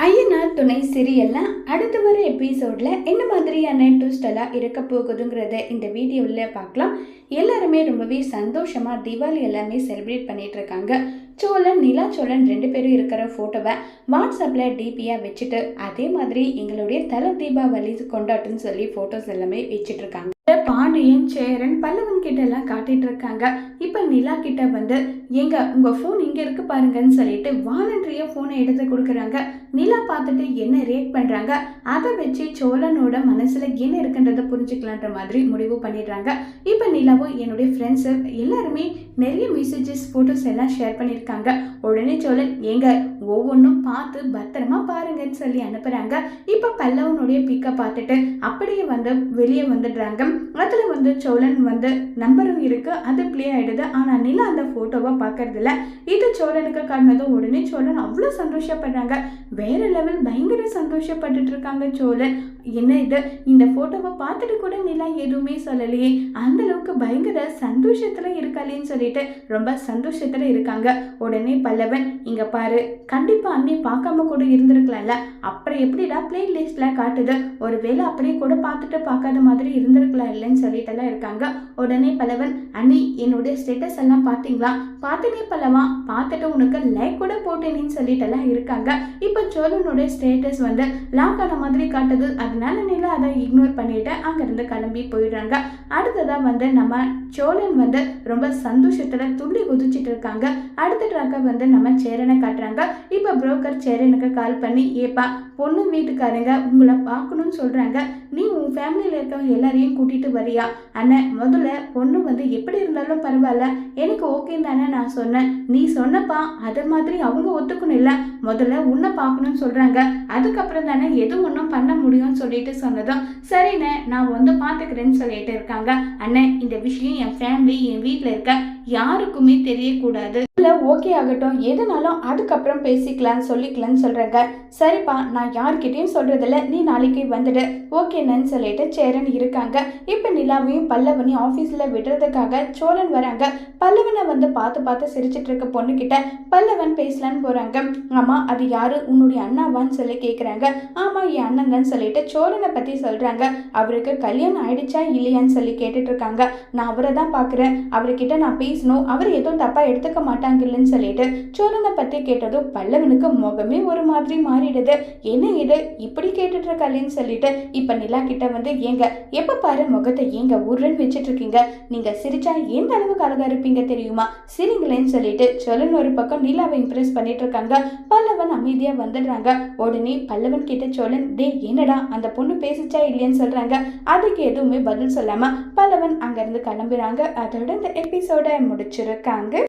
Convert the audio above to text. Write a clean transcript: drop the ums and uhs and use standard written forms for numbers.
ஐயனார் துணை சீரியல்ல அடுத்து வர எபிசோட்ல என்ன மாதிரியான ட்விஸ்ட் எல்லாம் இருக்க போகுதுங்கிறத இந்த வீடியோவில் பார்க்கலாம். எல்லாருமே ரொம்பவே சந்தோஷமா தீபாவளி எல்லாமே செலிப்ரேட் பண்ணிட்டு இருக்காங்க. சோழன் நிலா சோழன் 2 பேரும் இருக்கிற ஃபோட்டோவை வாட்ஸ்அப்பில் டிபியாக வச்சுட்டு அதே மாதிரி எங்களுடைய தலை தீபாவளி கொண்டாட்டுன்னு சொல்லி ஃபோட்டோஸ் எல்லாமே வச்சுட்டு இருக்காங்க. பாண்டியன் சேரன் பல்லவன் கிட்ட எல்லாம் காட்டிட்டு இருக்காங்க. இப்ப நிலா கிட்ட வந்து எங்க உங்க போன் இங்க இருக்கு பாருங்கன்னு சொல்லிட்டு வாலண்டரியா போனை எடுத்து கொடுக்குறாங்க. நிலா பார்த்துட்டு என்ன ரியாக்ட் பண்றாங்க அதை வச்சு சோழனோட மனசுல என்ன இருக்குன்றத புரிஞ்சுக்கலான்ற மாதிரி முடிவு பண்ணிடுறாங்க. இப்ப நிலாவும் என்னுடைய ஃப்ரெண்ட்ஸ் எல்லாருமே நிறைய மெசேஜஸ் போட்டோஸ் எல்லாம் ஷேர் பண்ணியிருக்காங்க. உடனே சோழன் எங்க ஒவ்வொன்றும் பார்த்து பத்திரமா பாருங்கன்னு சொல்லி அனுப்புறாங்க. இப்ப பல்லவனுடைய பிக்கை பார்த்துட்டு அப்படியே வந்து வெளியே வந்துடுறாங்க. அதுல வந்து சோழன் வந்து நம்பரும் இருக்கு, அது பிளே ஆயிடுது. ஆனா நிலா அந்த போட்டோவை பார்க்கறது இல்ல. இது சோழனுக்கு காரணதும் உடனே சோழன் அவ்வளோ சந்தோஷப்படுறாங்க. வேற லெவல் பயங்கர சந்தோஷப்பட்டுட்டு இருக்காங்க சோழன். என்ன இது, இந்த போட்டோவை பார்த்துட்டு கூட நிலா எதுவுமே சொல்லலையே, அந்த அளவுக்கு பயங்கர சந்தோஷத்துல இருக்காளேன்னு சொல்லிட்டு ரொம்ப சந்தோஷத்துல இருக்காங்க. உடனே பல்லவன் இங்க பாரு, கண்டிப்பா அண்ணி பார்க்காம கூட இருந்திருக்கலாம்ல, அப்புறம் எப்படிடா பிளே லிஸ்ட்ல காட்டுது, ஒருவேளை அப்படியே கூட பார்த்துட்டு பார்க்காத மாதிரி இருந்திருக்கலாம் இல்லைன்னு சொல்லிட்டு எல்லாம் இருக்காங்க. உடனே பல்லவன் அண்ணி என்னுடைய ஸ்டேட்டஸ் எல்லாம் பார்த்தீங்களா, பார்த்தனே பல்லவா, பார்த்துட்டு உனக்கு லைக் கூட போட்டேன்னு சொல்லிட்டு எல்லாம் இருக்காங்க. இப்போ சோழனுடைய ஸ்டேட்டஸ் வந்து லாக் ஆன மாதிரி காட்டுது. அதனால நிலா அதை இக்னோர் பண்ணிட்டு அங்கிருந்து கிளம்பி போயிடுறாங்க. அடுத்ததா வந்து நம்ம சோழன் வந்து ரொம்ப சந்தோஷத்துல துள்ளி குதிச்சுட்டு இருக்காங்க. அடுத்ததாக வந்து நம்ம சேரனை காட்டுறாங்க. இப்போ புரோக்கர் சேரனுக்கு கால் பண்ணி ஏப்பா பொண்ணு வீட்டுக்காரங்க உங்களை பார்க்கணும்னு சொல்றாங்க, நீ உன் ஃபேமிலியில் இருக்கவங்க எல்லாரையும் கூட்டிட்டு வரியா? அண்ணன் முதல்ல பொண்ணு வந்து எப்படி இருந்தாலும் பரவாயில்ல, எனக்கு ஓகே தானே நான் சொன்னேன், நீ சொன்னப்பா அதை மாதிரி அவங்க ஒத்துக்கணும் இல்லை, முதல்ல உன்னை பார்க்கணும்னு சொல்றாங்க, அதுக்கப்புறம் தானே எது ஒன்றும் பண்ண முடியும்னு சொல்லிட்டு சொன்னதும் சரிண்ணே நான் வந்து பார்த்துக்கிறேன்னு சொல்லிட்டு இருக்காங்க. அண்ணன் இந்த விஷயம் என் ஃபேமிலி என் வீட்டில் இருக்க யாருக்குமே தெரியக்கூடாது, ஓகே ஆகட்டும், எதுனாலும் அதுக்கப்புறம் பேசிக்கலான்னு சொல்லிக்கலான்னு சொல்றாங்க. சரிப்பா நான் யார்கிட்டையும் சொல்றதில்ல, நீ நாளைக்கு வந்துடு ஓகேன்னு சொல்லிட்டு சேரன் இருக்காங்க. இப்போ நிலாவையும் பல்லவனையும் ஆஃபீஸில் விடுறதுக்காக சோழன் வராங்க. பல்லவனை வந்து பார்த்து பார்த்து சிரிச்சிட்டு இருக்க பொண்ணுக்கிட்ட பல்லவன் பேசலான்னு போறாங்க. ஆமா அது யாரு, உன்னுடைய அண்ணாவான்னு சொல்லி கேட்குறாங்க. ஆமா என் அண்ணன் தான் சொல்லிட்டு சோழனை பற்றி சொல்றாங்க. அவருக்கு கல்யாணம் ஆயிடுச்சா இல்லையான்னு சொல்லி கேட்டுட்டு இருக்காங்க. நான் அவரை தான் பார்க்குறேன், அவர்கிட்ட நான் பேசணும், அவர் எதுவும் தப்பாக எடுத்துக்க மாட்டாங்க இல்லைன்னு சொல்லிட்டு சோழனை பற்றி கேட்டதும் பல்லவனுக்கு முகமே ஒரு மாதிரி மாறிடுது. என்ன இது இப்படி கேட்டுட்டு இருக்காளேன்னு சொல்லிட்டு இப்போ நிலா கிட்ட வந்து ஏங்க எப்போ பாரு முகத்தை ஏங்க ஊர்ன்னு வச்சுட்டு இருக்கீங்க, நீங்க சிரிச்சா எந்த அளவுக்கு அழகா இருப்பீங்க தெரியுமா, சிரிங்களேன்னு சொல்லிட்டு சோழன் ஒரு பக்கம் நிலாவை இம்ப்ரெஸ் பண்ணிட்டு இருக்காங்க. பல்லவன் அமைதியா வந்துடுறாங்க. உடனே பல்லவன் கிட்ட சோழன் டே என்னடா அந்த பொண்ணு பேசிச்சா இல்லையான்னு சொல்றாங்க. அதுக்கு எதுவுமே பதில் சொல்லாம பல்லவன் அங்கிருந்து கிளம்புறாங்க. அதோட இந்த எபிசோட முடிச்சிருக்காங்க.